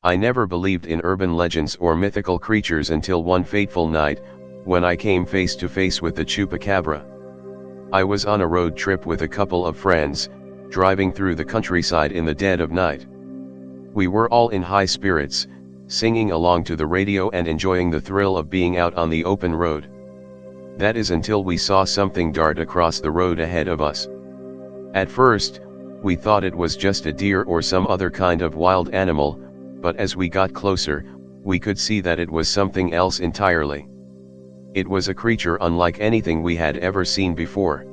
I never believed in urban legends or mythical creatures until one fateful night, when I came face to face with the Chupacabra. I was on a road trip with a couple of friends, driving through the countryside in the dead of night. We were all in high spirits, singing along to the radio and enjoying the thrill of being out on the open road. That is until we saw something dart across the road ahead of us. At first, we thought it was just a deer or some other kind of wild animal, but as we got closer, we could see that it was something else entirely. It was a creature unlike anything we had ever seen before.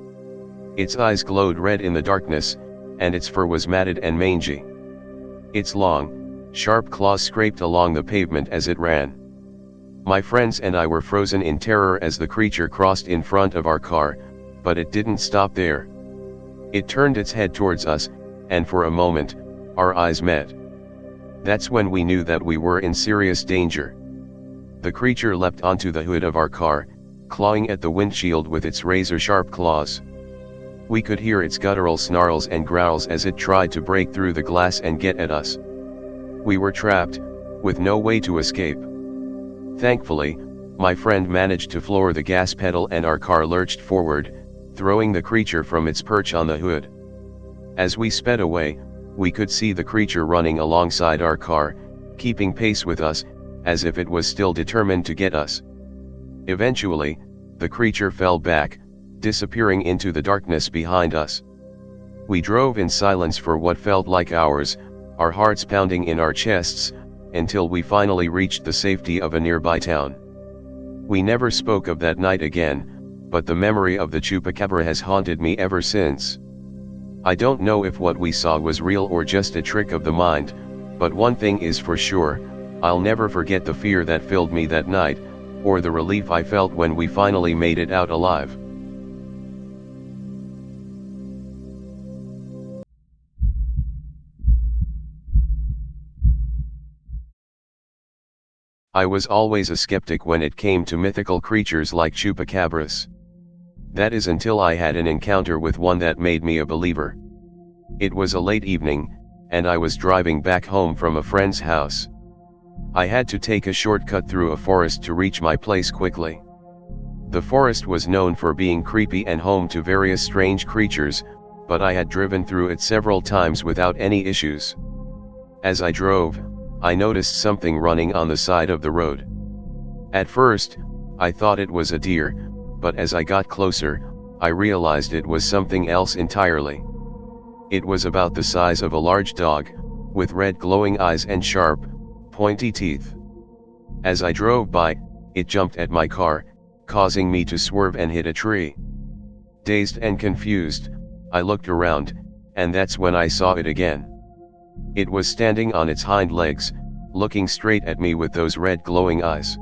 Its eyes glowed red in the darkness, and its fur was matted and mangy. Its long, sharp claws scraped along the pavement as it ran. My friends and I were frozen in terror as the creature crossed in front of our car, but it didn't stop there. It turned its head towards us, and for a moment, our eyes met. That's when we knew that we were in serious danger. The creature leapt onto the hood of our car, clawing at the windshield with its razor-sharp claws. We could hear its guttural snarls and growls as it tried to break through the glass and get at us. We were trapped, with no way to escape. Thankfully, my friend managed to floor the gas pedal and our car lurched forward, throwing the creature from its perch on the hood. As we sped away, we could see the creature running alongside our car, keeping pace with us, as if it was still determined to get us. Eventually, the creature fell back, disappearing into the darkness behind us. We drove in silence for what felt like hours, our hearts pounding in our chests, until we finally reached the safety of a nearby town. We never spoke of that night again, but the memory of the Chupacabra has haunted me ever since. I don't know if what we saw was real or just a trick of the mind, but one thing is for sure, I'll never forget the fear that filled me that night, or the relief I felt when we finally made it out alive. I was always a skeptic when it came to mythical creatures like chupacabras. That is until I had an encounter with one that made me a believer. It was a late evening, and I was driving back home from a friend's house. I had to take a shortcut through a forest to reach my place quickly. The forest was known for being creepy and home to various strange creatures, but I had driven through it several times without any issues. As I drove, I noticed something running on the side of the road. At first, I thought it was a deer, but as I got closer, I realized it was something else entirely. It was about the size of a large dog, with red glowing eyes and sharp, pointy teeth. As I drove by, it jumped at my car, causing me to swerve and hit a tree. Dazed and confused, I looked around, and that's when I saw it again. It was standing on its hind legs, looking straight at me with those red glowing eyes.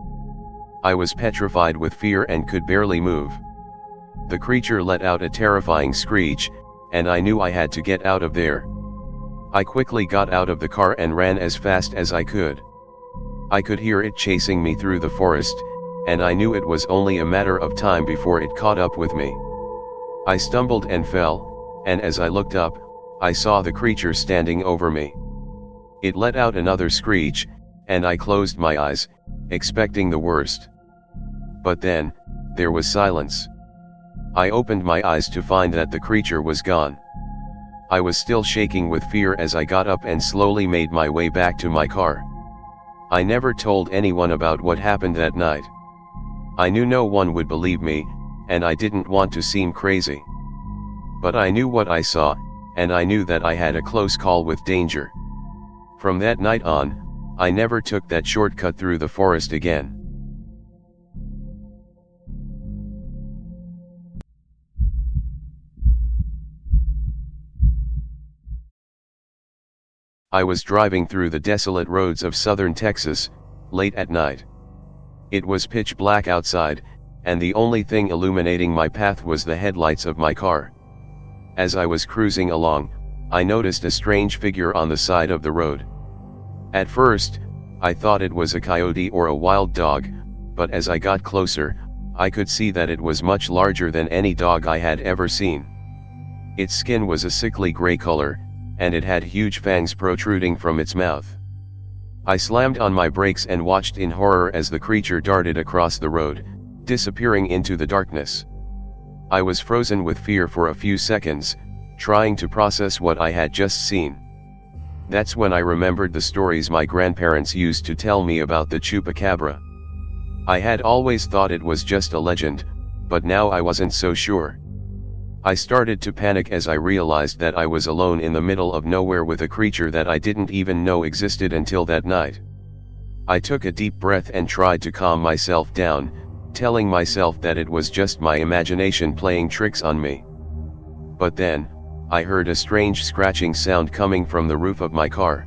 I was petrified with fear and could barely move. The creature let out a terrifying screech, and I knew I had to get out of there. I quickly got out of the car and ran as fast as I could. I could hear it chasing me through the forest, and I knew it was only a matter of time before it caught up with me. I stumbled and fell, and as I looked up, I saw the creature standing over me. It let out another screech, and I closed my eyes, expecting the worst. But then, there was silence. I opened my eyes to find that the creature was gone. I was still shaking with fear as I got up and slowly made my way back to my car. I never told anyone about what happened that night. I knew no one would believe me, and I didn't want to seem crazy. But I knew what I saw, and I knew that I had a close call with danger. From that night on, I never took that shortcut through the forest again. I was driving through the desolate roads of southern Texas, late at night. It was pitch black outside, and the only thing illuminating my path was the headlights of my car. As I was cruising along, I noticed a strange figure on the side of the road. At first, I thought it was a coyote or a wild dog, but as I got closer, I could see that it was much larger than any dog I had ever seen. Its skin was a sickly gray color, and it had huge fangs protruding from its mouth. I slammed on my brakes and watched in horror as the creature darted across the road, disappearing into the darkness. I was frozen with fear for a few seconds, trying to process what I had just seen. That's when I remembered the stories my grandparents used to tell me about the Chupacabra. I had always thought it was just a legend, but now I wasn't so sure. I started to panic as I realized that I was alone in the middle of nowhere with a creature that I didn't even know existed until that night. I took a deep breath and tried to calm myself down, telling myself that it was just my imagination playing tricks on me. But then, I heard a strange scratching sound coming from the roof of my car.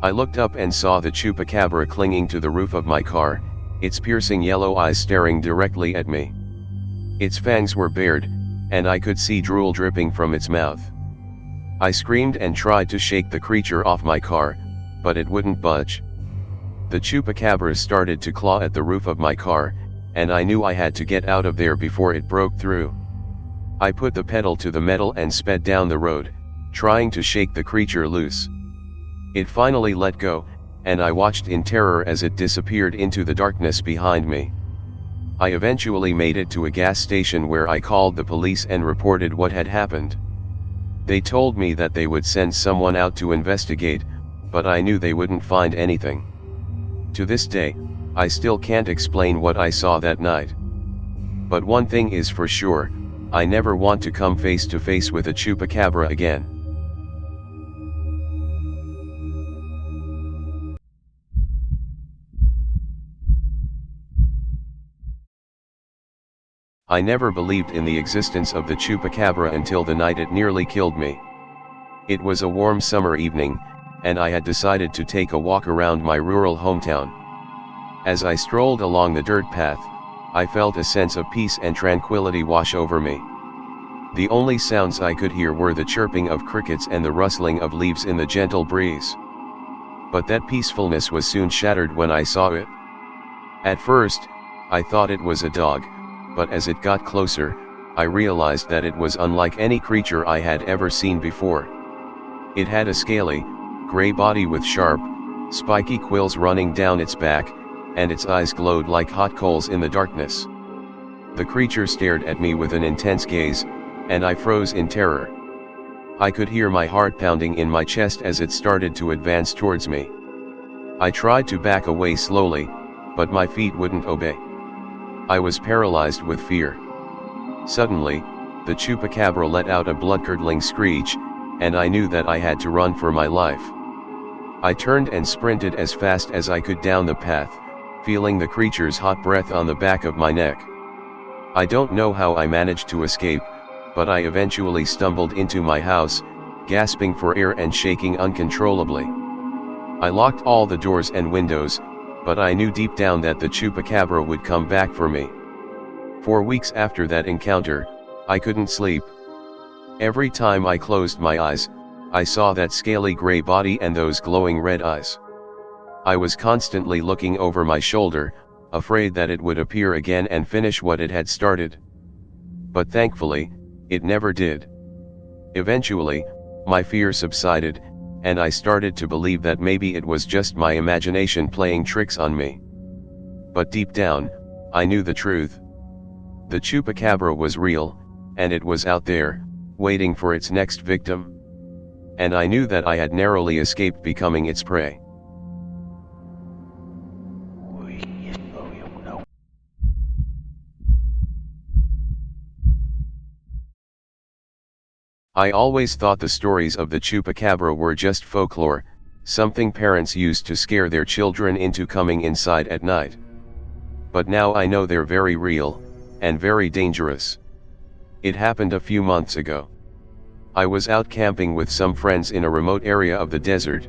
I looked up and saw the Chupacabra clinging to the roof of my car, its piercing yellow eyes staring directly at me. Its fangs were bared, and I could see drool dripping from its mouth. I screamed and tried to shake the creature off my car, but it wouldn't budge. The Chupacabra started to claw at the roof of my car, and I knew I had to get out of there before it broke through. I put the pedal to the metal and sped down the road, trying to shake the creature loose. It finally let go, and I watched in terror as it disappeared into the darkness behind me. I eventually made it to a gas station where I called the police and reported what had happened. They told me that they would send someone out to investigate, but I knew they wouldn't find anything. To this day, I still can't explain what I saw that night. But one thing is for sure, I never want to come face to face with a Chupacabra again. I never believed in the existence of the Chupacabra until the night it nearly killed me. It was a warm summer evening, and I had decided to take a walk around my rural hometown. As I strolled along the dirt path, I felt a sense of peace and tranquility wash over me. The only sounds I could hear were the chirping of crickets and the rustling of leaves in the gentle breeze. But that peacefulness was soon shattered when I saw it. At first, I thought it was a dog, but as it got closer, I realized that it was unlike any creature I had ever seen before. It had a scaly, gray body with sharp, spiky quills running down its back, and its eyes glowed like hot coals in the darkness. The creature stared at me with an intense gaze, and I froze in terror. I could hear my heart pounding in my chest as it started to advance towards me. I tried to back away slowly, but my feet wouldn't obey. I was paralyzed with fear. Suddenly, the Chupacabra let out a blood-curdling screech, and I knew that I had to run for my life. I turned and sprinted as fast as I could down the path, feeling the creature's hot breath on the back of my neck. I don't know how I managed to escape, but I eventually stumbled into my house, gasping for air and shaking uncontrollably. I locked all the doors and windows, but I knew deep down that the Chupacabra would come back for me. For weeks after that encounter, I couldn't sleep. Every time I closed my eyes, I saw that scaly gray body and those glowing red eyes. I was constantly looking over my shoulder, afraid that it would appear again and finish what it had started. But thankfully, it never did. Eventually, my fear subsided, and I started to believe that maybe it was just my imagination playing tricks on me. But deep down, I knew the truth. The Chupacabra was real, and it was out there, waiting for its next victim. And I knew that I had narrowly escaped becoming its prey. I always thought the stories of the Chupacabra were just folklore, something parents used to scare their children into coming inside at night. But now I know they're very real, and very dangerous. It happened a few months ago. I was out camping with some friends in a remote area of the desert.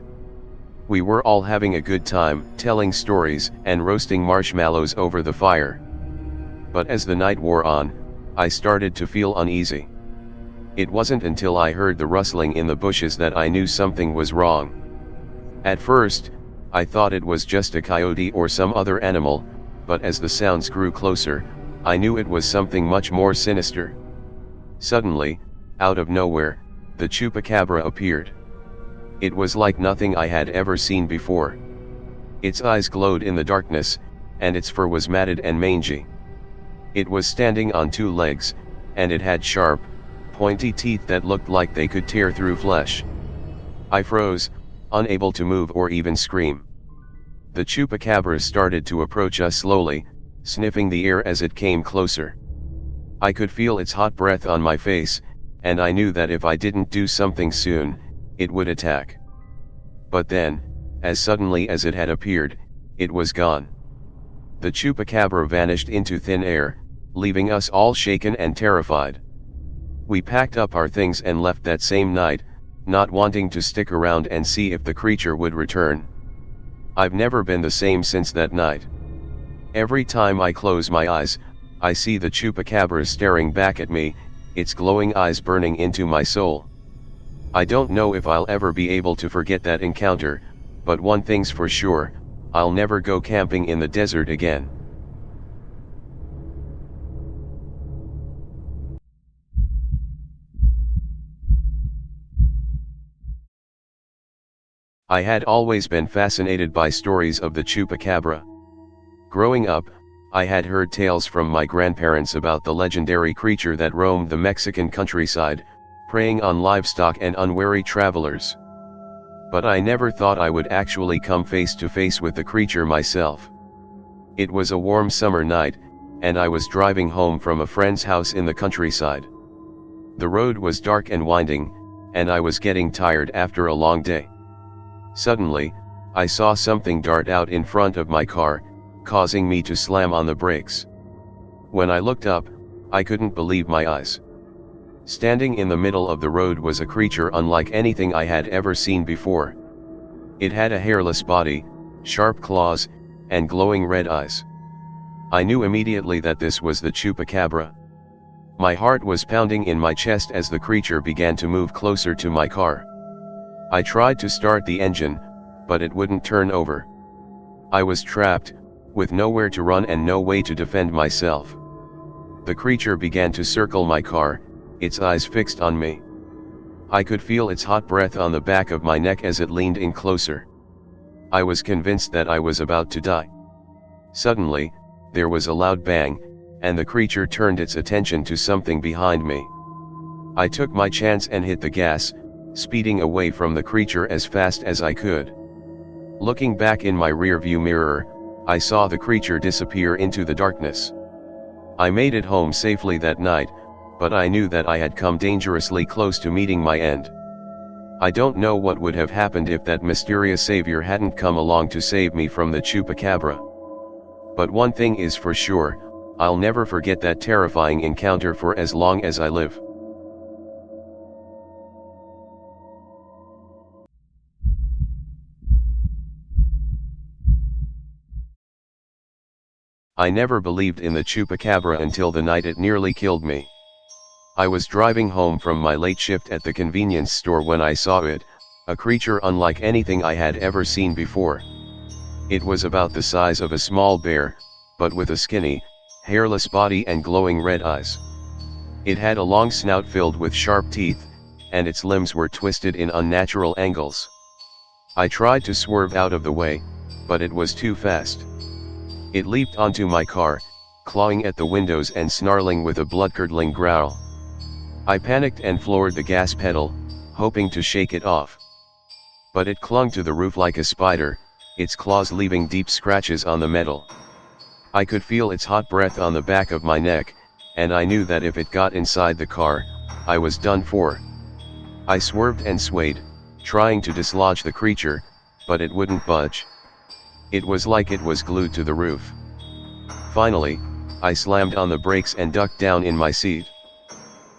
We were all having a good time, telling stories and roasting marshmallows over the fire. But as the night wore on, I started to feel uneasy. It wasn't until I heard the rustling in the bushes that I knew something was wrong. At first, I thought it was just a coyote or some other animal, but as the sounds grew closer, I knew it was something much more sinister. Suddenly, out of nowhere, the Chupacabra appeared. It was like nothing I had ever seen before. Its eyes glowed in the darkness, and its fur was matted and mangy. It was standing on two legs, and it had sharp, pointy teeth that looked like they could tear through flesh. I froze, unable to move or even scream. The Chupacabra started to approach us slowly, sniffing the air as it came closer. I could feel its hot breath on my face, and I knew that if I didn't do something soon, it would attack. But then, as suddenly as it had appeared, it was gone. The Chupacabra vanished into thin air, leaving us all shaken and terrified. We packed up our things and left that same night, not wanting to stick around and see if the creature would return. I've never been the same since that night. Every time I close my eyes, I see the Chupacabra staring back at me, its glowing eyes burning into my soul. I don't know if I'll ever be able to forget that encounter, but one thing's for sure, I'll never go camping in the desert again. I had always been fascinated by stories of the Chupacabra. Growing up, I had heard tales from my grandparents about the legendary creature that roamed the Mexican countryside, preying on livestock and unwary travelers. But I never thought I would actually come face to face with the creature myself. It was a warm summer night, and I was driving home from a friend's house in the countryside. The road was dark and winding, and I was getting tired after a long day. Suddenly, I saw something dart out in front of my car, causing me to slam on the brakes. When I looked up, I couldn't believe my eyes. Standing in the middle of the road was a creature unlike anything I had ever seen before. It had a hairless body, sharp claws, and glowing red eyes. I knew immediately that this was the Chupacabra. My heart was pounding in my chest as the creature began to move closer to my car. I tried to start the engine, but it wouldn't turn over. I was trapped, with nowhere to run and no way to defend myself. The creature began to circle my car, its eyes fixed on me. I could feel its hot breath on the back of my neck as it leaned in closer. I was convinced that I was about to die. Suddenly, there was a loud bang, and the creature turned its attention to something behind me. I took my chance and hit the gas, speeding away from the creature as fast as I could. Looking back in my rearview mirror, I saw the creature disappear into the darkness. I made it home safely that night, but I knew that I had come dangerously close to meeting my end. I don't know what would have happened if that mysterious savior hadn't come along to save me from the Chupacabra. But one thing is for sure, I'll never forget that terrifying encounter for as long as I live. I never believed in the Chupacabra until the night it nearly killed me. I was driving home from my late shift at the convenience store when I saw it, a creature unlike anything I had ever seen before. It was about the size of a small bear, but with a skinny, hairless body and glowing red eyes. It had a long snout filled with sharp teeth, and its limbs were twisted in unnatural angles. I tried to swerve out of the way, but it was too fast. It leaped onto my car, clawing at the windows and snarling with a blood-curdling growl. I panicked and floored the gas pedal, hoping to shake it off. But it clung to the roof like a spider, its claws leaving deep scratches on the metal. I could feel its hot breath on the back of my neck, and I knew that if it got inside the car, I was done for. I swerved and swayed, trying to dislodge the creature, but it wouldn't budge. It was like it was glued to the roof. Finally, I slammed on the brakes and ducked down in my seat.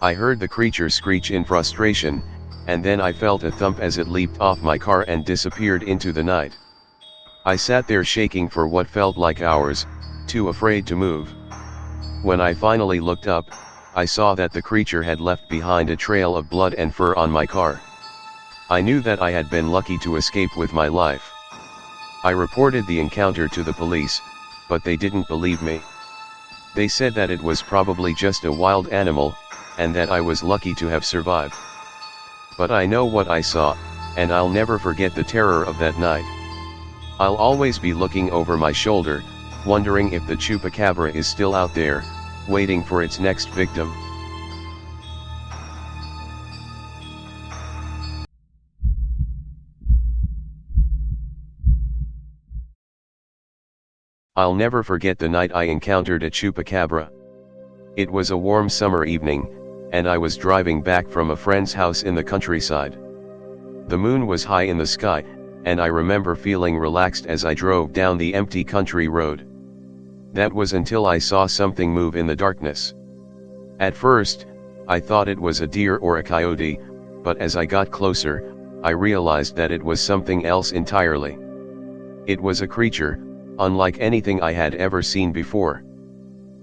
I heard the creature screech in frustration, and then I felt a thump as it leaped off my car and disappeared into the night. I sat there shaking for what felt like hours, too afraid to move. When I finally looked up, I saw that the creature had left behind a trail of blood and fur on my car. I knew that I had been lucky to escape with my life. I reported the encounter to the police, but they didn't believe me. They said that it was probably just a wild animal, and that I was lucky to have survived. But I know what I saw, and I'll never forget the terror of that night. I'll always be looking over my shoulder, wondering if the Chupacabra is still out there, waiting for its next victim. I'll never forget the night I encountered a Chupacabra. It was a warm summer evening, and I was driving back from a friend's house in the countryside. The moon was high in the sky, and I remember feeling relaxed as I drove down the empty country road. That was until I saw something move in the darkness. At first, I thought it was a deer or a coyote, but as I got closer, I realized that it was something else entirely. It was a creature, unlike anything I had ever seen before.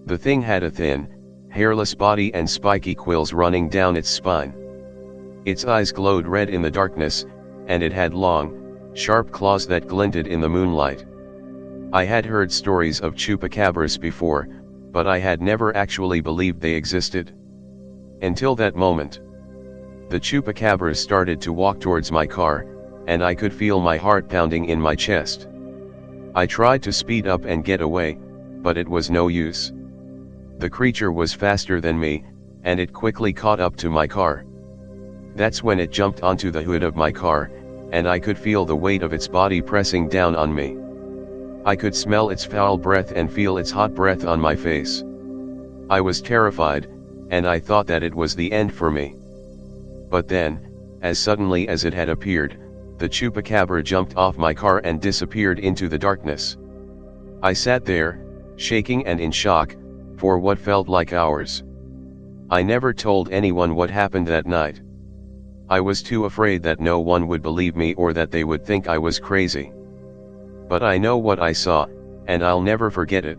The thing had a thin, hairless body and spiky quills running down its spine. Its eyes glowed red in the darkness, and it had long, sharp claws that glinted in the moonlight. I had heard stories of chupacabras before, but I had never actually believed they existed. Until that moment. The chupacabras started to walk towards my car, and I could feel my heart pounding in my chest. I tried to speed up and get away, but it was no use. The creature was faster than me, and it quickly caught up to my car. That's when it jumped onto the hood of my car, and I could feel the weight of its body pressing down on me. I could smell its foul breath and feel its hot breath on my face. I was terrified, and I thought that it was the end for me. But then, as suddenly as it had appeared, the chupacabra jumped off my car and disappeared into the darkness. I sat there, shaking and in shock, for what felt like hours. I never told anyone what happened that night. I was too afraid that no one would believe me or that they would think I was crazy. But I know what I saw, and I'll never forget it.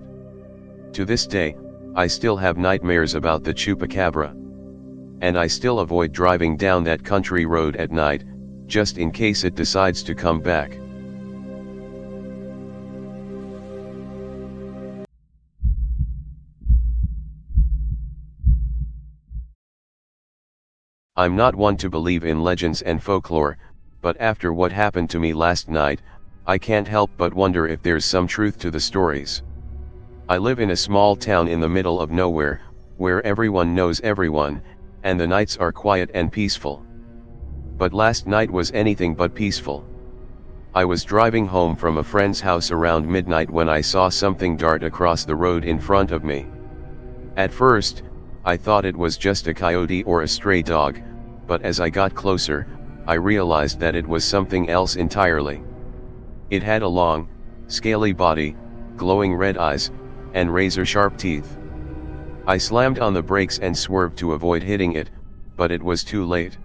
To this day, I still have nightmares about the chupacabra. And I still avoid driving down that country road at night, just in case it decides to come back. I'm not one to believe in legends and folklore, but after what happened to me last night, I can't help but wonder if there's some truth to the stories. I live in a small town in the middle of nowhere, where everyone knows everyone, and the nights are quiet and peaceful. But last night was anything but peaceful. I was driving home from a friend's house around midnight when I saw something dart across the road in front of me. At first, I thought it was just a coyote or a stray dog, but as I got closer, I realized that it was something else entirely. It had a long, scaly body, glowing red eyes, and razor-sharp teeth. I slammed on the brakes and swerved to avoid hitting it, but it was too late.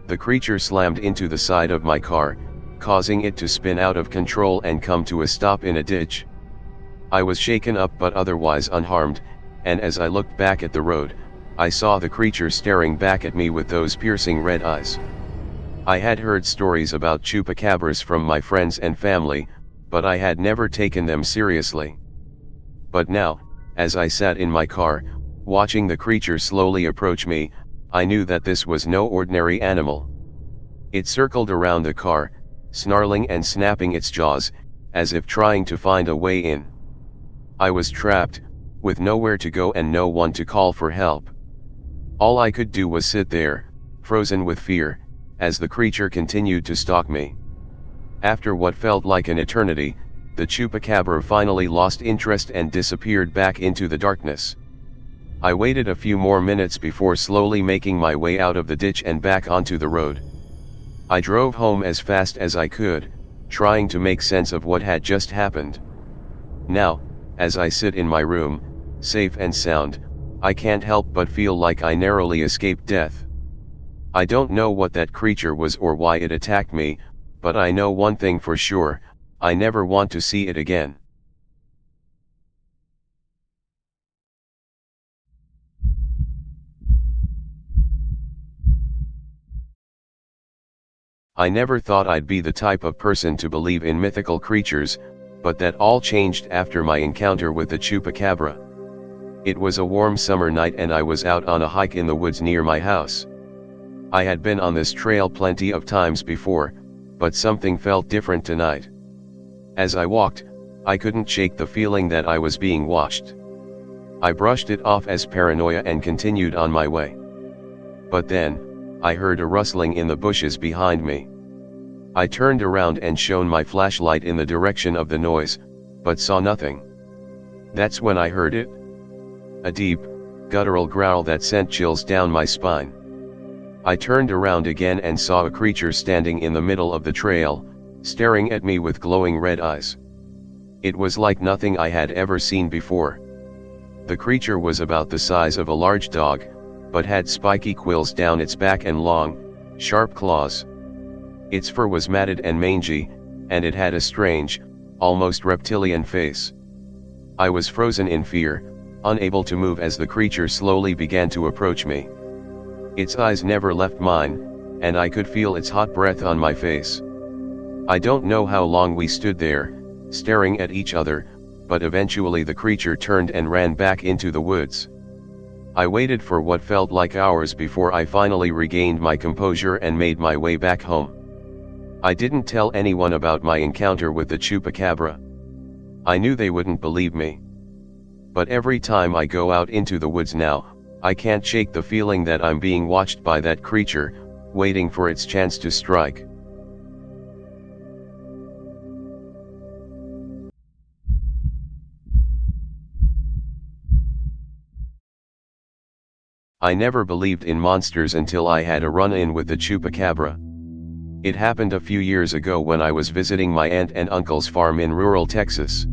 The creature slammed into the side of my car, causing it to spin out of control and come to a stop in a ditch. I was shaken up but otherwise unharmed, and as I looked back at the road, I saw the creature staring back at me with those piercing red eyes. I had heard stories about chupacabras from my friends and family, but I had never taken them seriously. But now, as I sat in my car, watching the creature slowly approach me, I knew that this was no ordinary animal. It circled around the car, snarling and snapping its jaws, as if trying to find a way in. I was trapped, with nowhere to go and no one to call for help. All I could do was sit there, frozen with fear, as the creature continued to stalk me. After what felt like an eternity, the chupacabra finally lost interest and disappeared back into the darkness. I waited a few more minutes before slowly making my way out of the ditch and back onto the road. I drove home as fast as I could, trying to make sense of what had just happened. Now, as I sit in my room, safe and sound, I can't help but feel like I narrowly escaped death. I don't know what that creature was or why it attacked me, but I know one thing for sure, I never want to see it again. I never thought I'd be the type of person to believe in mythical creatures, but that all changed after my encounter with the chupacabra. It was a warm summer night and I was out on a hike in the woods near my house. I had been on this trail plenty of times before, but something felt different tonight. As I walked, I couldn't shake the feeling that I was being watched. I brushed it off as paranoia and continued on my way. But then, I heard a rustling in the bushes behind me. I turned around and shone my flashlight in the direction of the noise, but saw nothing. That's when I heard it. A deep, guttural growl that sent chills down my spine. I turned around again and saw a creature standing in the middle of the trail, staring at me with glowing red eyes. It was like nothing I had ever seen before. The creature was about the size of a large dog, but had spiky quills down its back and long, sharp claws. Its fur was matted and mangy, and it had a strange, almost reptilian face. I was frozen in fear, unable to move as the creature slowly began to approach me. Its eyes never left mine, and I could feel its hot breath on my face. I don't know how long we stood there, staring at each other, but eventually the creature turned and ran back into the woods. I waited for what felt like hours before I finally regained my composure and made my way back home. I didn't tell anyone about my encounter with the Chupacabra. I knew they wouldn't believe me. But every time I go out into the woods now, I can't shake the feeling that I'm being watched by that creature, waiting for its chance to strike. I never believed in monsters until I had a run-in with the Chupacabra. It happened a few years ago when I was visiting my aunt and uncle's farm in rural Texas.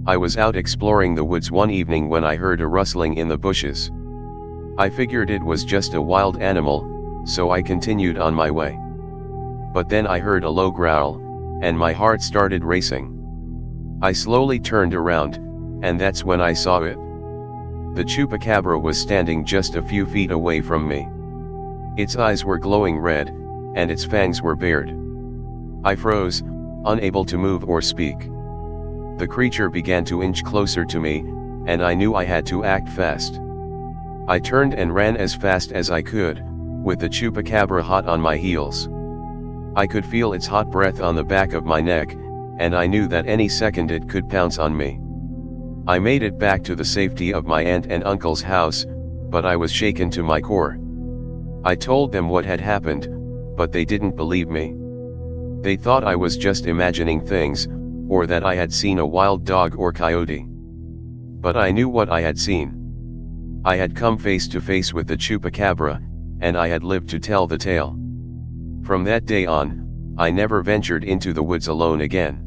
I was out exploring the woods one evening when I heard a rustling in the bushes. I figured it was just a wild animal, so I continued on my way. But then I heard a low growl, and my heart started racing. I slowly turned around, and that's when I saw it. The Chupacabra was standing just a few feet away from me. Its eyes were glowing red, and its fangs were bared. I froze, unable to move or speak. The creature began to inch closer to me, and I knew I had to act fast. I turned and ran as fast as I could, with the Chupacabra hot on my heels. I could feel its hot breath on the back of my neck, and I knew that any second it could pounce on me. I made it back to the safety of my aunt and uncle's house, but I was shaken to my core. I told them what had happened, but they didn't believe me. They thought I was just imagining things, or that I had seen a wild dog or coyote. But I knew what I had seen. I had come face to face with the Chupacabra, and I had lived to tell the tale. From that day on, I never ventured into the woods alone again.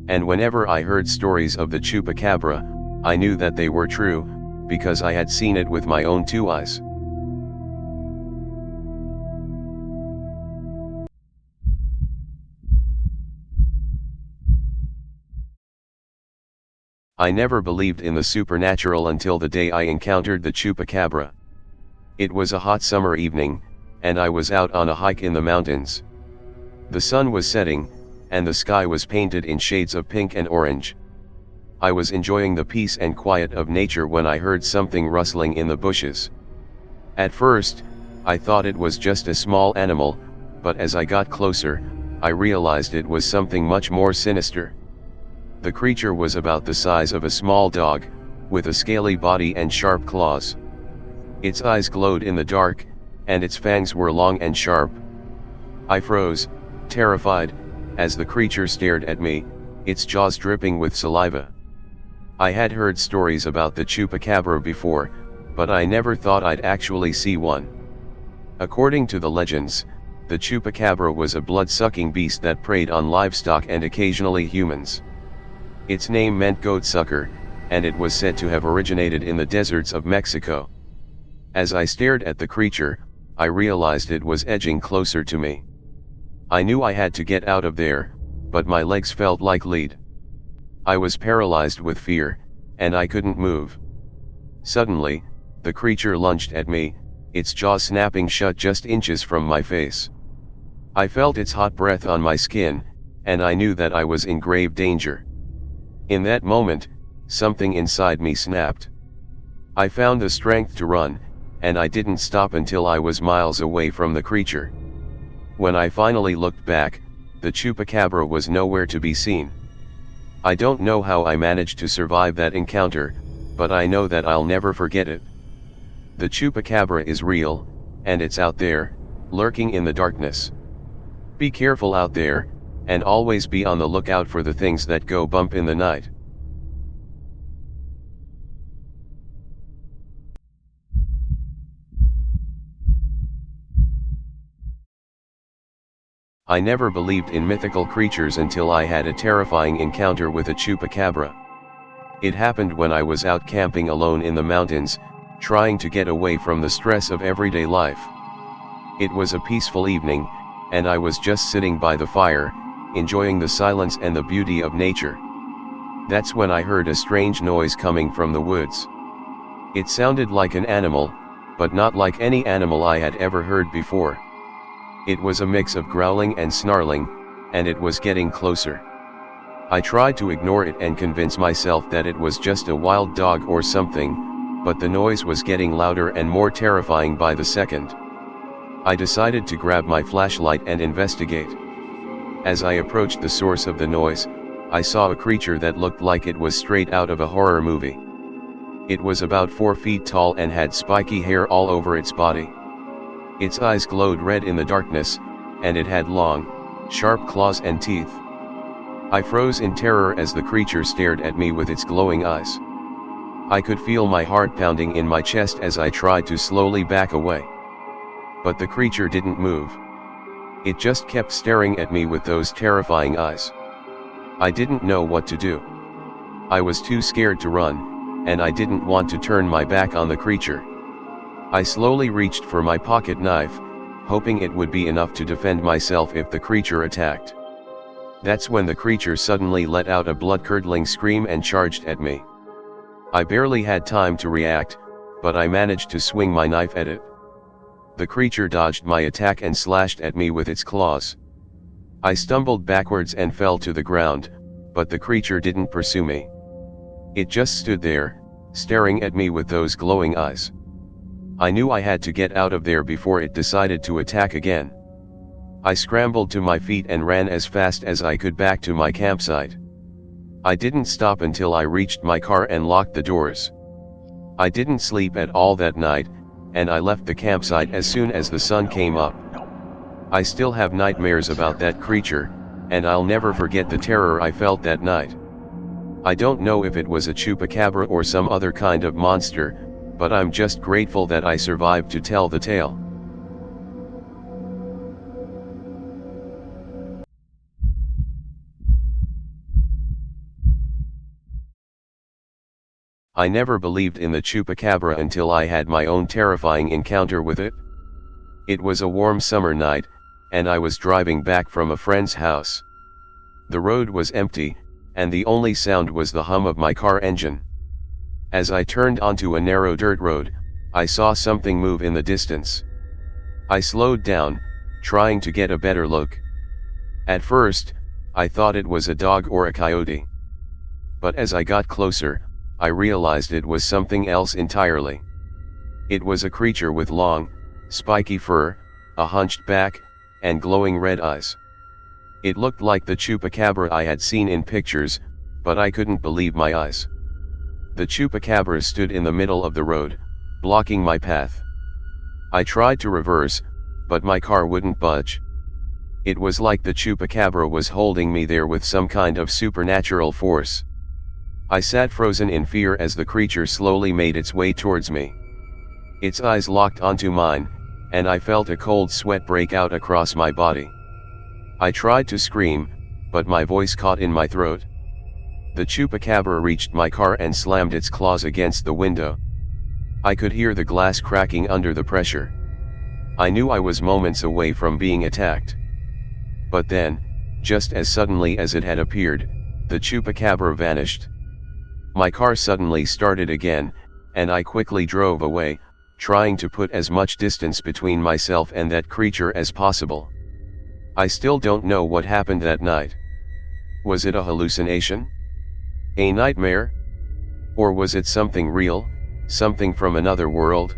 And whenever I heard stories of the Chupacabra, I knew that they were true, because I had seen it with my own two eyes. I never believed in the supernatural until the day I encountered the Chupacabra. It was a hot summer evening, and I was out on a hike in the mountains. The sun was setting, and the sky was painted in shades of pink and orange. I was enjoying the peace and quiet of nature when I heard something rustling in the bushes. At first, I thought it was just a small animal, but as I got closer, I realized it was something much more sinister. The creature was about the size of a small dog, with a scaly body and sharp claws. Its eyes glowed in the dark, and its fangs were long and sharp. I froze, terrified, as the creature stared at me, its jaws dripping with saliva. I had heard stories about the Chupacabra before, but I never thought I'd actually see one. According to the legends, the Chupacabra was a blood-sucking beast that preyed on livestock and occasionally humans. Its name meant goat sucker, and it was said to have originated in the deserts of Mexico. As I stared at the creature, I realized it was edging closer to me. I knew I had to get out of there, but my legs felt like lead. I was paralyzed with fear, and I couldn't move. Suddenly, the creature lunged at me, its jaw snapping shut just inches from my face. I felt its hot breath on my skin, and I knew that I was in grave danger. In that moment, something inside me snapped. I found the strength to run, and I didn't stop until I was miles away from the creature. When I finally looked back, the Chupacabra was nowhere to be seen. I don't know how I managed to survive that encounter, but I know that I'll never forget it. The Chupacabra is real, and it's out there, lurking in the darkness. Be careful out there, and always be on the lookout for the things that go bump in the night. I never believed in mythical creatures until I had a terrifying encounter with a Chupacabra. It happened when I was out camping alone in the mountains, trying to get away from the stress of everyday life. It was a peaceful evening, and I was just sitting by the fire, enjoying the silence and the beauty of nature. That's when I heard a strange noise coming from the woods. It sounded like an animal, but not like any animal I had ever heard before. It was a mix of growling and snarling, and it was getting closer. I tried to ignore it and convince myself that it was just a wild dog or something, but the noise was getting louder and more terrifying by the second. I decided to grab my flashlight and investigate. As I approached the source of the noise, I saw a creature that looked like it was straight out of a horror movie. It was about 4 feet tall and had spiky hair all over its body. Its eyes glowed red in the darkness, and it had long, sharp claws and teeth. I froze in terror as the creature stared at me with its glowing eyes. I could feel my heart pounding in my chest as I tried to slowly back away. But the creature didn't move. It just kept staring at me with those terrifying eyes. I didn't know what to do. I was too scared to run, and I didn't want to turn my back on the creature. I slowly reached for my pocket knife, hoping it would be enough to defend myself if the creature attacked. That's when the creature suddenly let out a blood-curdling scream and charged at me. I barely had time to react, but I managed to swing my knife at it. The creature dodged my attack and slashed at me with its claws. I stumbled backwards and fell to the ground, but the creature didn't pursue me. It just stood there, staring at me with those glowing eyes. I knew I had to get out of there before it decided to attack again. I scrambled to my feet and ran as fast as I could back to my campsite. I didn't stop until I reached my car and locked the doors. I didn't sleep at all that night, and I left the campsite as soon as the sun came up. I still have nightmares about that creature, and I'll never forget the terror I felt that night. I don't know if it was a Chupacabra or some other kind of monster, but I'm just grateful that I survived to tell the tale. I never believed in the Chupacabra until I had my own terrifying encounter with it. It was a warm summer night, and I was driving back from a friend's house. The road was empty, and the only sound was the hum of my car engine. As I turned onto a narrow dirt road, I saw something move in the distance. I slowed down, trying to get a better look. At first, I thought it was a dog or a coyote. But as I got closer, I realized it was something else entirely. It was a creature with long, spiky fur, a hunched back, and glowing red eyes. It looked like the Chupacabra I had seen in pictures, but I couldn't believe my eyes. The Chupacabra stood in the middle of the road, blocking my path. I tried to reverse, but my car wouldn't budge. It was like the Chupacabra was holding me there with some kind of supernatural force. I sat frozen in fear as the creature slowly made its way towards me. Its eyes locked onto mine, and I felt a cold sweat break out across my body. I tried to scream, but my voice caught in my throat. The Chupacabra reached my car and slammed its claws against the window. I could hear the glass cracking under the pressure. I knew I was moments away from being attacked. But then, just as suddenly as it had appeared, the Chupacabra vanished. My car suddenly started again, and I quickly drove away, trying to put as much distance between myself and that creature as possible. I still don't know what happened that night. Was it a hallucination? A nightmare? Or was it something real, something from another world?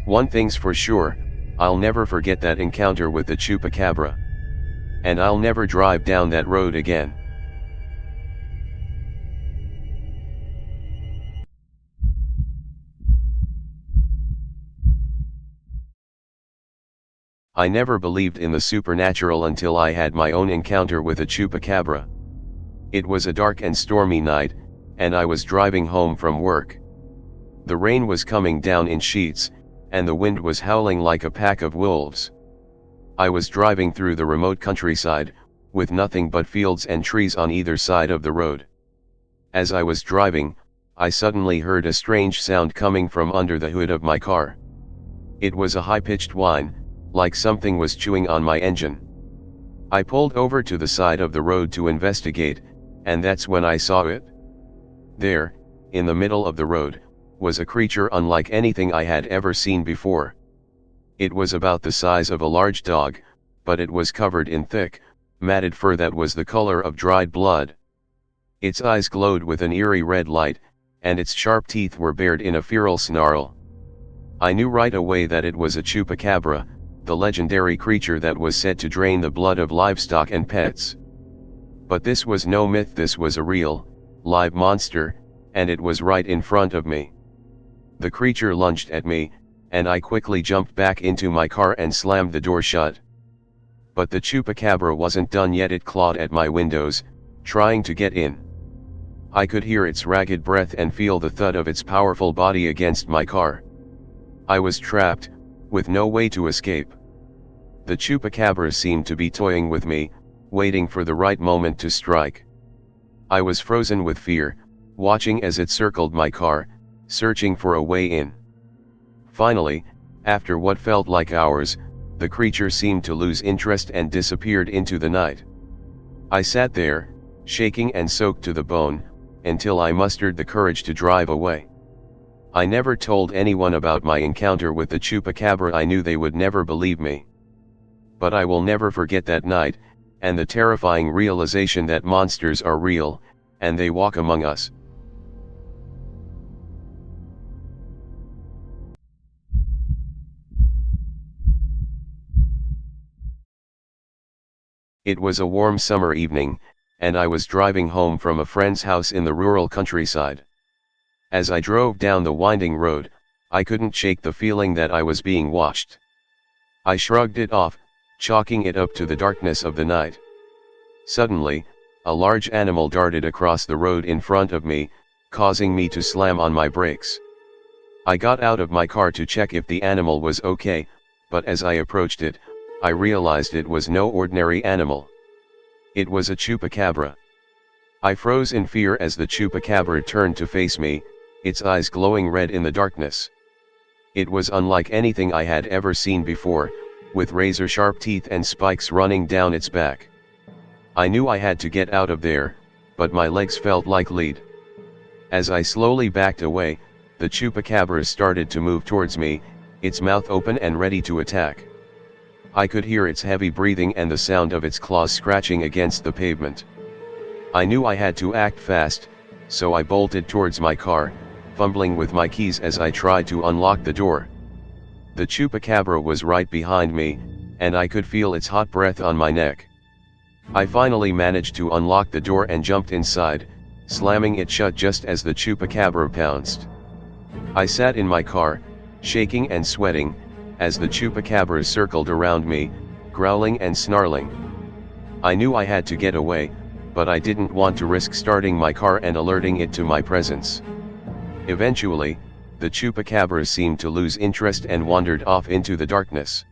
One thing's for sure, I'll never forget that encounter with the Chupacabra. And I'll never drive down that road again. I never believed in the supernatural until I had my own encounter with a chupacabra. It was a dark and stormy night, and I was driving home from work. The rain was coming down in sheets, and the wind was howling like a pack of wolves. I was driving through the remote countryside, with nothing but fields and trees on either side of the road. As I was driving, I suddenly heard a strange sound coming from under the hood of my car. It was a high-pitched whine, like something was chewing on my engine. I pulled over to the side of the road to investigate, and that's when I saw it. There, in the middle of the road, was a creature unlike anything I had ever seen before. It was about the size of a large dog, but it was covered in thick, matted fur that was the color of dried blood. Its eyes glowed with an eerie red light, and its sharp teeth were bared in a feral snarl. I knew right away that it was a chupacabra, the legendary creature that was said to drain the blood of livestock and pets. But this was no myth, this was a real, live monster, and it was right in front of me. The creature lunged at me, and I quickly jumped back into my car and slammed the door shut. But the chupacabra wasn't done yet. It clawed at my windows, trying to get in. I could hear its ragged breath and feel the thud of its powerful body against my car. I was trapped, with no way to escape. The chupacabra seemed to be toying with me, waiting for the right moment to strike. I was frozen with fear, watching as it circled my car, searching for a way in. Finally, after what felt like hours, the creature seemed to lose interest and disappeared into the night. I sat there, shaking and soaked to the bone, until I mustered the courage to drive away. I never told anyone about my encounter with the chupacabra. I knew they would never believe me. But I will never forget that night, and the terrifying realization that monsters are real, and they walk among us. It was a warm summer evening, and I was driving home from a friend's house in the rural countryside. As I drove down the winding road, I couldn't shake the feeling that I was being watched. I shrugged it off, chalking it up to the darkness of the night. Suddenly, a large animal darted across the road in front of me, causing me to slam on my brakes. I got out of my car to check if the animal was okay, but as I approached it, I realized it was no ordinary animal. It was a chupacabra. I froze in fear as the chupacabra turned to face me, its eyes glowing red in the darkness. It was unlike anything I had ever seen before, with razor-sharp teeth and spikes running down its back. I knew I had to get out of there, but my legs felt like lead. As I slowly backed away, the chupacabra started to move towards me, its mouth open and ready to attack. I could hear its heavy breathing and the sound of its claws scratching against the pavement. I knew I had to act fast, so I bolted towards my car, fumbling with my keys as I tried to unlock the door. The chupacabra was right behind me, and I could feel its hot breath on my neck. I finally managed to unlock the door and jumped inside, slamming it shut just as the chupacabra pounced. I sat in my car, shaking and sweating, as the chupacabra circled around me, growling and snarling. I knew I had to get away, but I didn't want to risk starting my car and alerting it to my presence. Eventually, the chupacabra seemed to lose interest and wandered off into the darkness.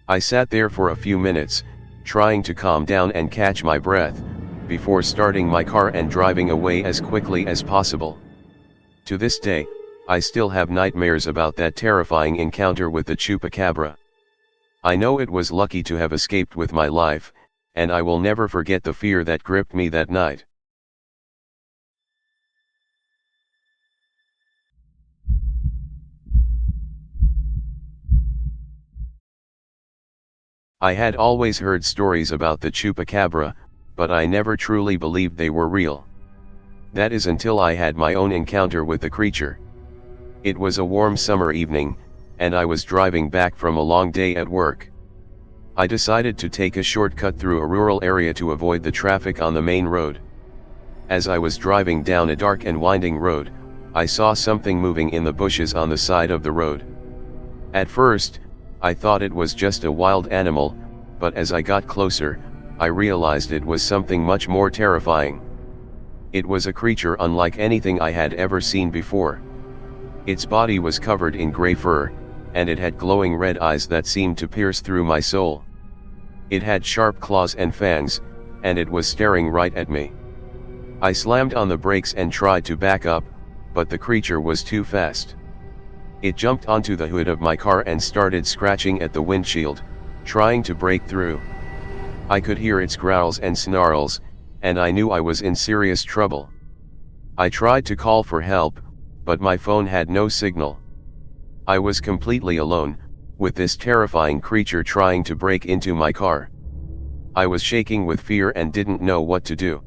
I sat there for a few minutes, trying to calm down and catch my breath, before starting my car and driving away as quickly as possible. To this day, I still have nightmares about that terrifying encounter with the chupacabra. I know it was lucky to have escaped with my life, and I will never forget the fear that gripped me that night. I had always heard stories about the chupacabra, but I never truly believed they were real. That is until I had my own encounter with the creature. It was a warm summer evening, and I was driving back from a long day at work. I decided to take a shortcut through a rural area to avoid the traffic on the main road. As I was driving down a dark and winding road, I saw something moving in the bushes on the side of the road. At first, I thought it was just a wild animal, but as I got closer, I realized it was something much more terrifying. It was a creature unlike anything I had ever seen before. Its body was covered in gray fur, and it had glowing red eyes that seemed to pierce through my soul. It had sharp claws and fangs, and it was staring right at me. I slammed on the brakes and tried to back up, but the creature was too fast. It jumped onto the hood of my car and started scratching at the windshield, trying to break through. I could hear its growls and snarls, and I knew I was in serious trouble. I tried to call for help, but my phone had no signal. I was completely alone, with this terrifying creature trying to break into my car. I was shaking with fear and didn't know what to do.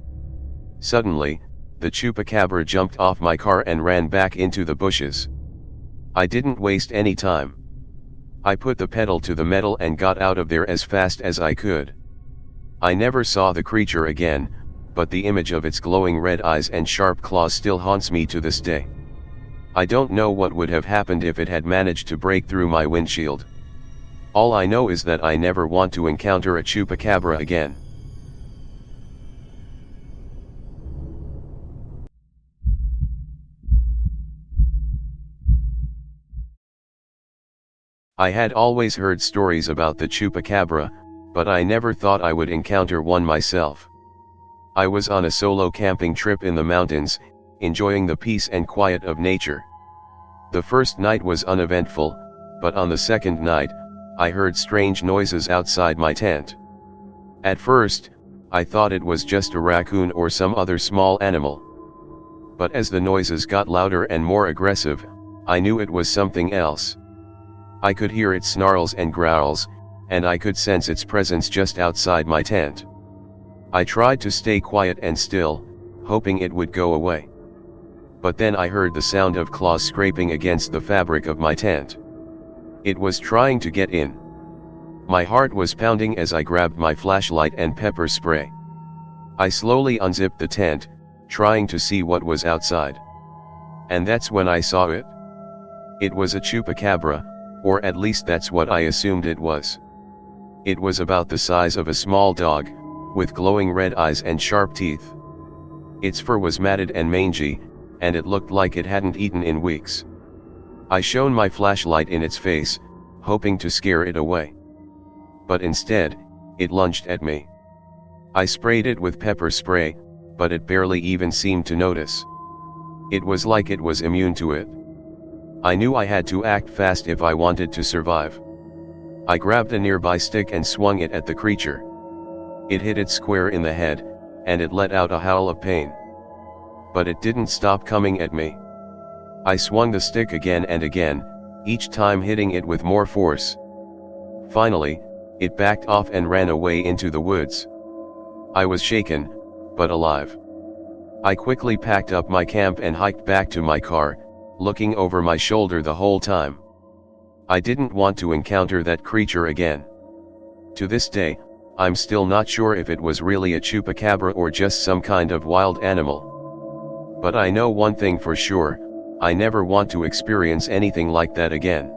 Suddenly, the Chupacabra jumped off my car and ran back into the bushes. I didn't waste any time. I put the pedal to the metal and got out of there as fast as I could. I never saw the creature again, but the image of its glowing red eyes and sharp claws still haunts me to this day. I don't know what would have happened if it had managed to break through my windshield. All I know is that I never want to encounter a Chupacabra again. I had always heard stories about the Chupacabra, but I never thought I would encounter one myself. I was on a solo camping trip in the mountains, enjoying the peace and quiet of nature. The first night was uneventful, but on the second night, I heard strange noises outside my tent. At first, I thought it was just a raccoon or some other small animal. But as the noises got louder and more aggressive, I knew it was something else. I could hear its snarls and growls, and I could sense its presence just outside my tent. I tried to stay quiet and still, hoping it would go away. But then I heard the sound of claws scraping against the fabric of my tent. It was trying to get in. My heart was pounding as I grabbed my flashlight and pepper spray. I slowly unzipped the tent, trying to see what was outside. And that's when I saw it. It was a Chupacabra, or at least that's what I assumed it was. It was about the size of a small dog, with glowing red eyes and sharp teeth. Its fur was matted and mangy, and it looked like it hadn't eaten in weeks. I shone my flashlight in its face, hoping to scare it away. But instead, it lunged at me. I sprayed it with pepper spray, but it barely even seemed to notice. It was like it was immune to it. I knew I had to act fast if I wanted to survive. I grabbed a nearby stick and swung it at the creature. It hit it square in the head, and it let out a howl of pain. But it didn't stop coming at me. I swung the stick again and again, each time hitting it with more force. Finally, it backed off and ran away into the woods. I was shaken, but alive. I quickly packed up my camp and hiked back to my car, looking over my shoulder the whole time. I didn't want to encounter that creature again. To this day, I'm still not sure if it was really a Chupacabra or just some kind of wild animal. But I know one thing for sure, I never want to experience anything like that again.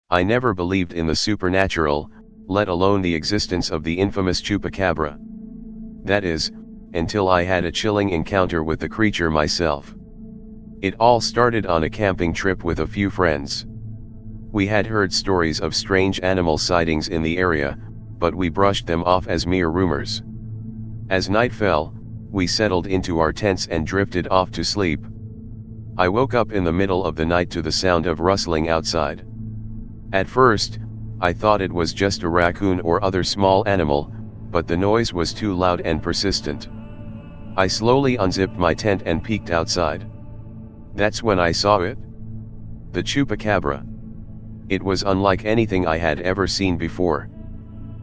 I never believed in the supernatural, let alone the existence of the infamous Chupacabra. That is, until I had a chilling encounter with the creature myself. It all started on a camping trip with a few friends. We had heard stories of strange animal sightings in the area, but we brushed them off as mere rumors. As night fell, we settled into our tents and drifted off to sleep. I woke up in the middle of the night to the sound of rustling outside. At first, I thought it was just a raccoon or other small animal, but the noise was too loud and persistent. I slowly unzipped my tent and peeked outside. That's when I saw it. The Chupacabra. It was unlike anything I had ever seen before.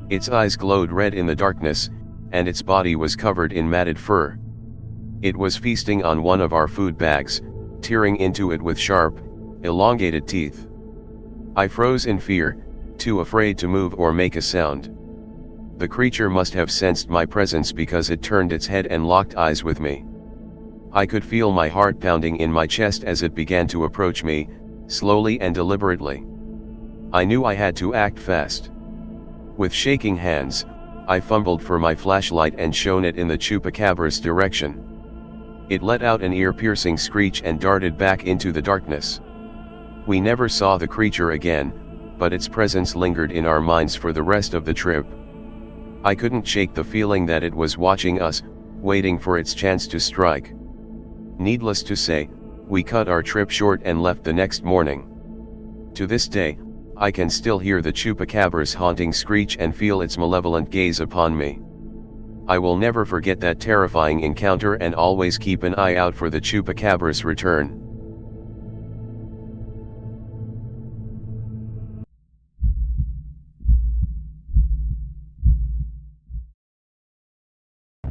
Its eyes glowed red in the darkness, and its body was covered in matted fur. It was feasting on one of our food bags, tearing into it with sharp, elongated teeth. I froze in fear, too afraid to move or make a sound. The creature must have sensed my presence because it turned its head and locked eyes with me. I could feel my heart pounding in my chest as it began to approach me, slowly and deliberately. I knew I had to act fast. With shaking hands, I fumbled for my flashlight and shone it in the Chupacabra's direction. It let out an ear-piercing screech and darted back into the darkness. We never saw the creature again, but its presence lingered in our minds for the rest of the trip. I couldn't shake the feeling that it was watching us, waiting for its chance to strike. Needless to say, we cut our trip short and left the next morning. To this day, I can still hear the Chupacabra's haunting screech and feel its malevolent gaze upon me. I will never forget that terrifying encounter and always keep an eye out for the Chupacabra's return.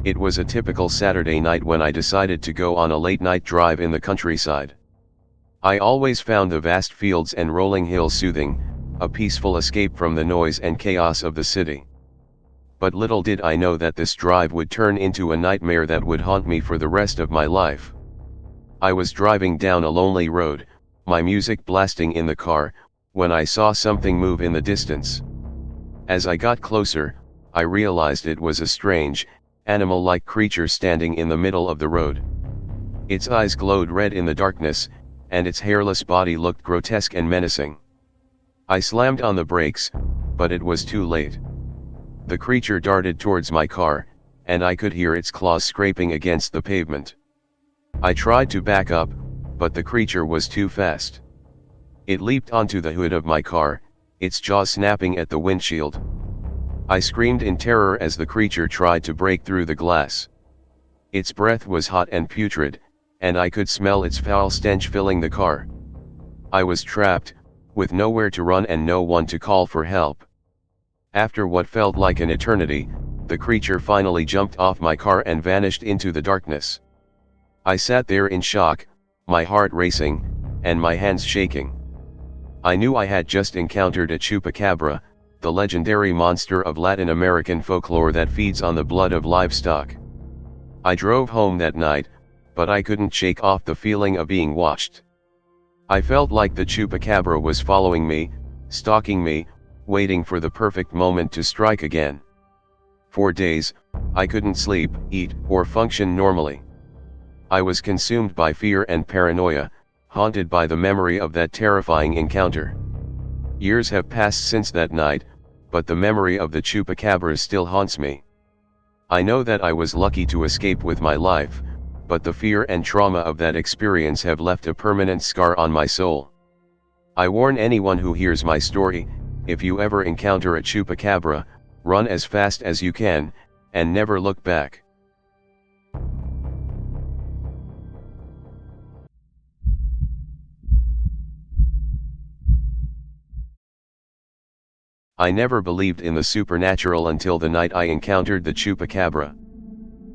It was a typical Saturday night when I decided to go on a late-night drive in the countryside. I always found the vast fields and rolling hills soothing, a peaceful escape from the noise and chaos of the city. But little did I know that this drive would turn into a nightmare that would haunt me for the rest of my life. I was driving down a lonely road, my music blasting in the car, when I saw something move in the distance. As I got closer, I realized it was a strange, animal-like creature standing in the middle of the road. Its eyes glowed red in the darkness, and its hairless body looked grotesque and menacing. I slammed on the brakes, but it was too late. The creature darted towards my car, and I could hear its claws scraping against the pavement. I tried to back up, but the creature was too fast. It leaped onto the hood of my car, its jaws snapping at the windshield. I screamed in terror as the creature tried to break through the glass. Its breath was hot and putrid, and I could smell its foul stench filling the car. I was trapped, with nowhere to run and no one to call for help. After what felt like an eternity, the creature finally jumped off my car and vanished into the darkness. I sat there in shock, my heart racing, and my hands shaking. I knew I had just encountered a Chupacabra, the legendary monster of Latin American folklore that feeds on the blood of livestock. I drove home that night, but I couldn't shake off the feeling of being watched. I felt like the Chupacabra was following me, stalking me, waiting for the perfect moment to strike again. For days, I couldn't sleep, eat, or function normally. I was consumed by fear and paranoia, haunted by the memory of that terrifying encounter. Years have passed since that night, but the memory of the Chupacabra still haunts me. I know that I was lucky to escape with my life, but the fear and trauma of that experience have left a permanent scar on my soul. I warn anyone who hears my story, if you ever encounter a Chupacabra, run as fast as you can, and never look back. I never believed in the supernatural until the night I encountered the Chupacabra.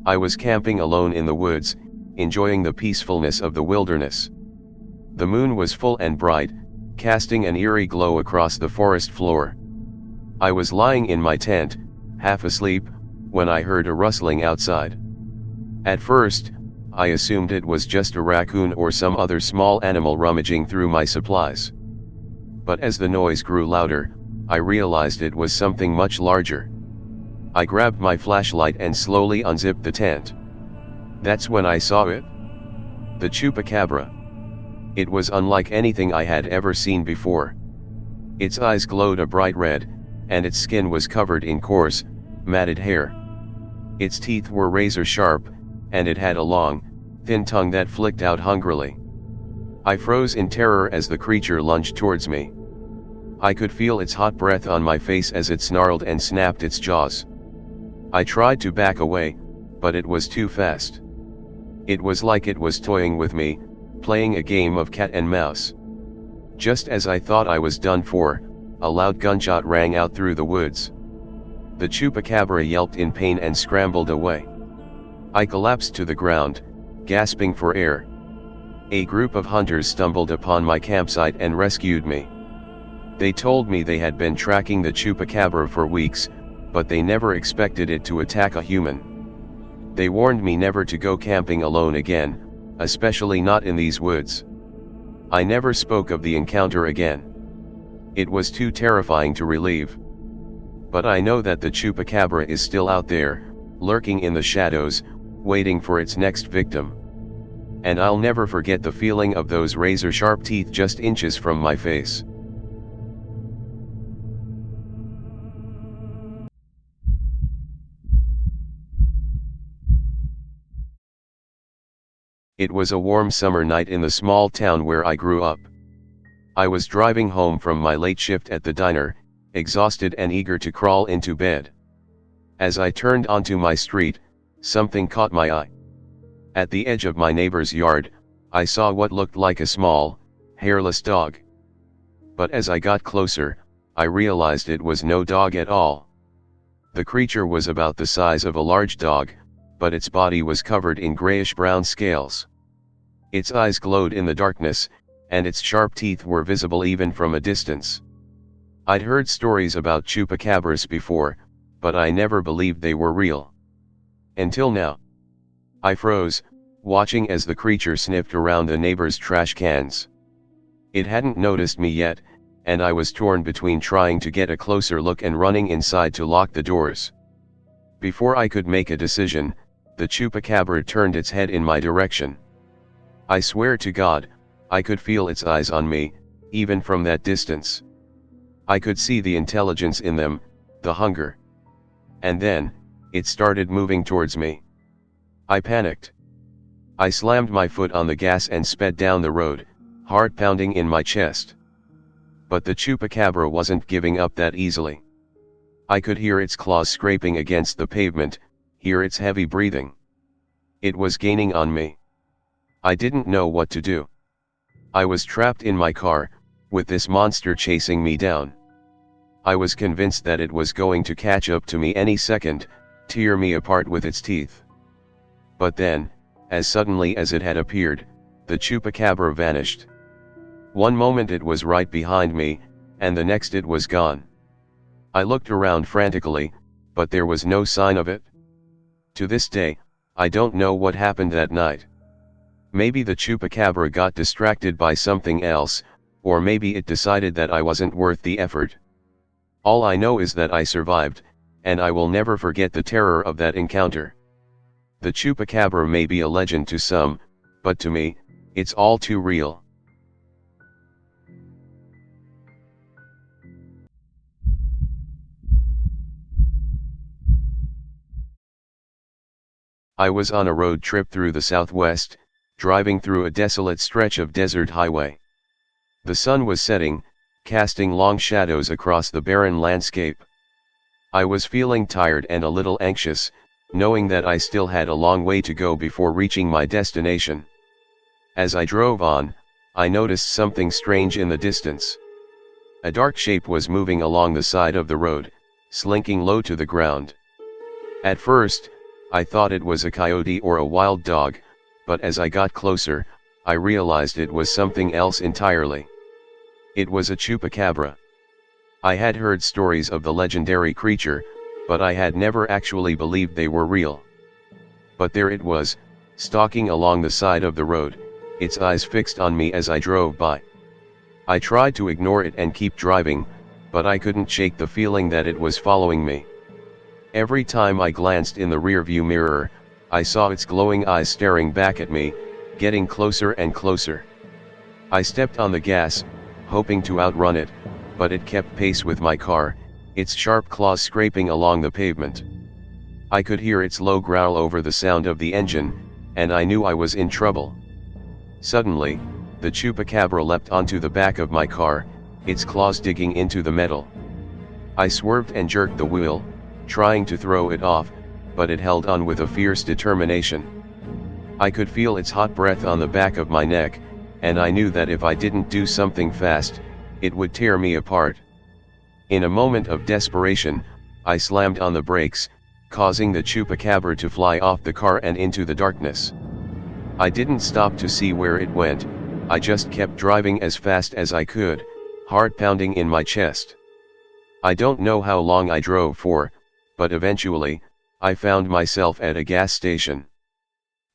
I was camping alone in the woods, enjoying the peacefulness of the wilderness. The moon was full and bright, casting an eerie glow across the forest floor. I was lying in my tent, half asleep, when I heard a rustling outside. At first, I assumed it was just a raccoon or some other small animal rummaging through my supplies. But as the noise grew louder, I realized it was something much larger. I grabbed my flashlight and slowly unzipped the tent. That's when I saw it. The Chupacabra. It was unlike anything I had ever seen before. Its eyes glowed a bright red, and its skin was covered in coarse, matted hair. Its teeth were razor sharp, and it had a long, thin tongue that flicked out hungrily. I froze in terror as the creature lunged towards me. I could feel its hot breath on my face as it snarled and snapped its jaws. I tried to back away, but it was too fast. It was like it was toying with me, playing a game of cat and mouse. Just as I thought I was done for, a loud gunshot rang out through the woods. The Chupacabra yelped in pain and scrambled away. I collapsed to the ground, gasping for air. A group of hunters stumbled upon my campsite and rescued me. They told me they had been tracking the Chupacabra for weeks, but they never expected it to attack a human. They warned me never to go camping alone again, especially not in these woods. I never spoke of the encounter again. It was too terrifying to relive. But I know that the Chupacabra is still out there, lurking in the shadows, waiting for its next victim. And I'll never forget the feeling of those razor-sharp teeth just inches from my face. It was a warm summer night in the small town where I grew up. I was driving home from my late shift at the diner, exhausted and eager to crawl into bed. As I turned onto my street, something caught my eye. At the edge of my neighbor's yard, I saw what looked like a small, hairless dog. But as I got closer, I realized it was no dog at all. The creature was about the size of a large dog, but its body was covered in grayish-brown scales. Its eyes glowed in the darkness, and its sharp teeth were visible even from a distance. I'd heard stories about chupacabras before, but I never believed they were real. Until now. I froze, watching as the creature sniffed around the neighbor's trash cans. It hadn't noticed me yet, and I was torn between trying to get a closer look and running inside to lock the doors. Before I could make a decision, the chupacabra turned its head in my direction. I swear to God, I could feel its eyes on me, even from that distance. I could see the intelligence in them, the hunger. And then, it started moving towards me. I panicked. I slammed my foot on the gas and sped down the road, heart pounding in my chest. But the chupacabra wasn't giving up that easily. I could hear its claws scraping against the pavement, hear its heavy breathing. It was gaining on me. I didn't know what to do. I was trapped in my car, with this monster chasing me down. I was convinced that it was going to catch up to me any second, tear me apart with its teeth. But then, as suddenly as it had appeared, the chupacabra vanished. One moment it was right behind me, and the next it was gone. I looked around frantically, but there was no sign of it. To this day, I don't know what happened that night. Maybe the chupacabra got distracted by something else, or maybe it decided that I wasn't worth the effort. All I know is that I survived, and I will never forget the terror of that encounter. The chupacabra may be a legend to some, but to me, it's all too real. I was on a road trip through the southwest, driving through a desolate stretch of desert highway. The sun was setting, casting long shadows across the barren landscape. I was feeling tired and a little anxious, knowing that I still had a long way to go before reaching my destination. As I drove on, I noticed something strange in the distance. A dark shape was moving along the side of the road, slinking low to the ground. At first, I thought it was a coyote or a wild dog, but as I got closer, I realized it was something else entirely. It was a chupacabra. I had heard stories of the legendary creature, but I had never actually believed they were real. But there it was, stalking along the side of the road, its eyes fixed on me as I drove by. I tried to ignore it and keep driving, but I couldn't shake the feeling that it was following me. Every time I glanced in the rearview mirror, I saw its glowing eyes staring back at me, getting closer and closer. I stepped on the gas, hoping to outrun it, but it kept pace with my car, its sharp claws scraping along the pavement. I could hear its low growl over the sound of the engine, and I knew I was in trouble. Suddenly, the chupacabra leapt onto the back of my car, its claws digging into the metal. I swerved and jerked the wheel, trying to throw it off, but it held on with a fierce determination. I could feel its hot breath on the back of my neck, and I knew that if I didn't do something fast, it would tear me apart. In a moment of desperation, I slammed on the brakes, causing the chupacabra to fly off the car and into the darkness. I didn't stop to see where it went, I just kept driving as fast as I could, heart pounding in my chest. I don't know how long I drove for, but eventually, I found myself at a gas station.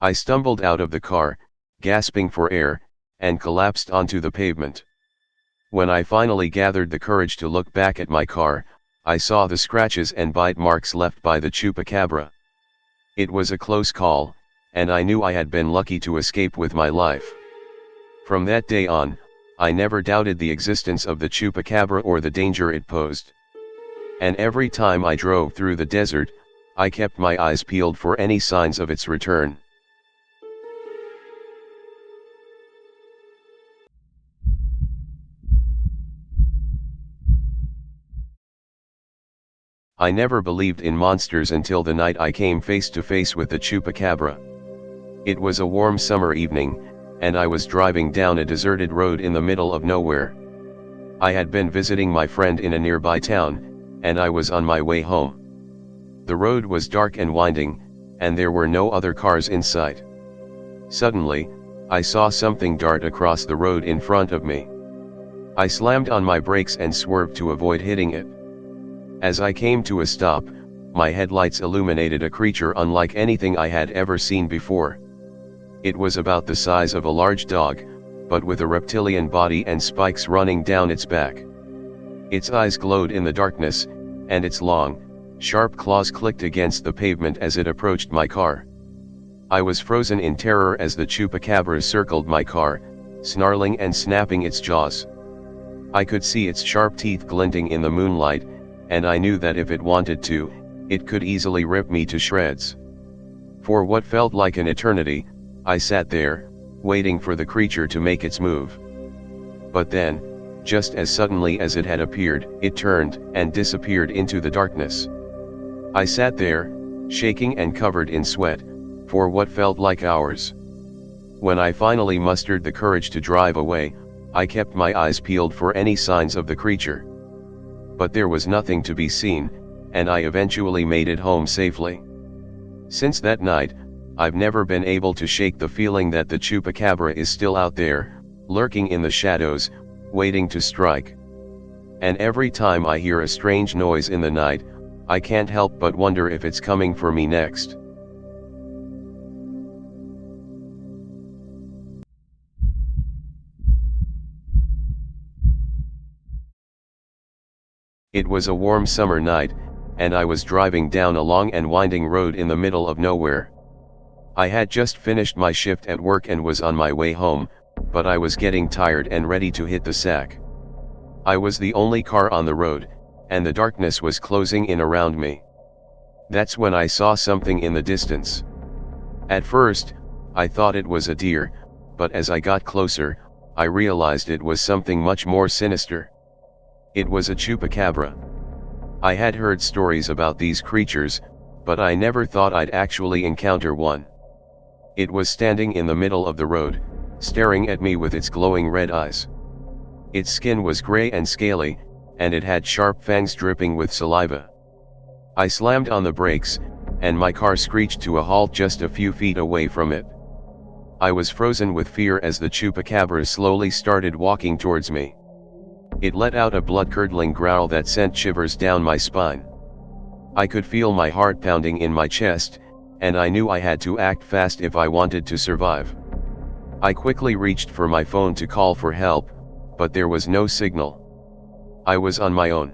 I stumbled out of the car, gasping for air, and collapsed onto the pavement. When I finally gathered the courage to look back at my car, I saw the scratches and bite marks left by the Chupacabra. It was a close call, and I knew I had been lucky to escape with my life. From that day on, I never doubted the existence of the Chupacabra or the danger it posed. And every time I drove through the desert, I kept my eyes peeled for any signs of its return. I never believed in monsters until the night I came face to face with the Chupacabra. It was a warm summer evening, and I was driving down a deserted road in the middle of nowhere. I had been visiting my friend in a nearby town, and I was on my way home. The road was dark and winding, and there were no other cars in sight. Suddenly, I saw something dart across the road in front of me. I slammed on my brakes and swerved to avoid hitting it. As I came to a stop, my headlights illuminated a creature unlike anything I had ever seen before. It was about the size of a large dog, but with a reptilian body and spikes running down its back. Its eyes glowed in the darkness, and its long, sharp claws clicked against the pavement as it approached my car. I was frozen in terror as the Chupacabra circled my car, snarling and snapping its jaws. I could see its sharp teeth glinting in the moonlight, and I knew that if it wanted to, it could easily rip me to shreds. For what felt like an eternity, I sat there, waiting for the creature to make its move. But then, just as suddenly as it had appeared, it turned and disappeared into the darkness. I sat there, shaking and covered in sweat, for what felt like hours. When I finally mustered the courage to drive away, I kept my eyes peeled for any signs of the creature. But there was nothing to be seen, and I eventually made it home safely. Since that night, I've never been able to shake the feeling that the Chupacabra is still out there, lurking in the shadows, waiting to strike. And every time I hear a strange noise in the night, I can't help but wonder if it's coming for me next. It was a warm summer night, and I was driving down a long and winding road in the middle of nowhere. I had just finished my shift at work and was on my way home, but I was getting tired and ready to hit the sack. I was the only car on the road, and the darkness was closing in around me. That's when I saw something in the distance. At first, I thought it was a deer, but as I got closer, I realized it was something much more sinister. It was a Chupacabra. I had heard stories about these creatures, but I never thought I'd actually encounter one. It was standing in the middle of the road, staring at me with its glowing red eyes. Its skin was gray and scaly, and it had sharp fangs dripping with saliva. I slammed on the brakes, and my car screeched to a halt just a few feet away from it. I was frozen with fear as the Chupacabra slowly started walking towards me. It let out a blood-curdling growl that sent shivers down my spine. I could feel my heart pounding in my chest, and I knew I had to act fast if I wanted to survive. I quickly reached for my phone to call for help, but there was no signal. I was on my own.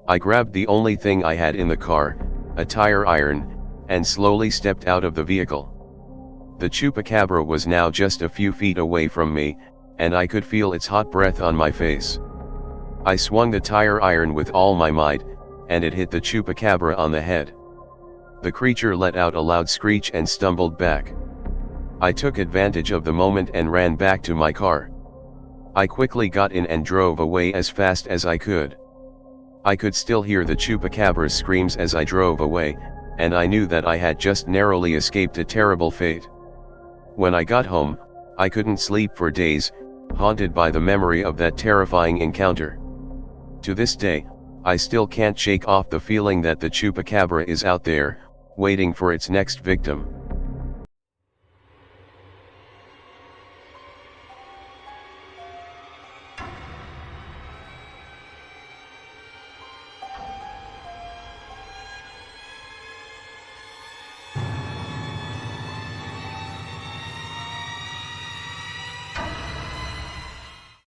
I grabbed the only thing I had in the car, a tire iron, and slowly stepped out of the vehicle. The Chupacabra was now just a few feet away from me, and I could feel its hot breath on my face. I swung the tire iron with all my might, and it hit the Chupacabra on the head. The creature let out a loud screech and stumbled back. I took advantage of the moment and ran back to my car. I quickly got in and drove away as fast as I could. I could still hear the Chupacabra's screams as I drove away, and I knew that I had just narrowly escaped a terrible fate. When I got home, I couldn't sleep for days, haunted by the memory of that terrifying encounter. To this day, I still can't shake off the feeling that the Chupacabra is out there, waiting for its next victim.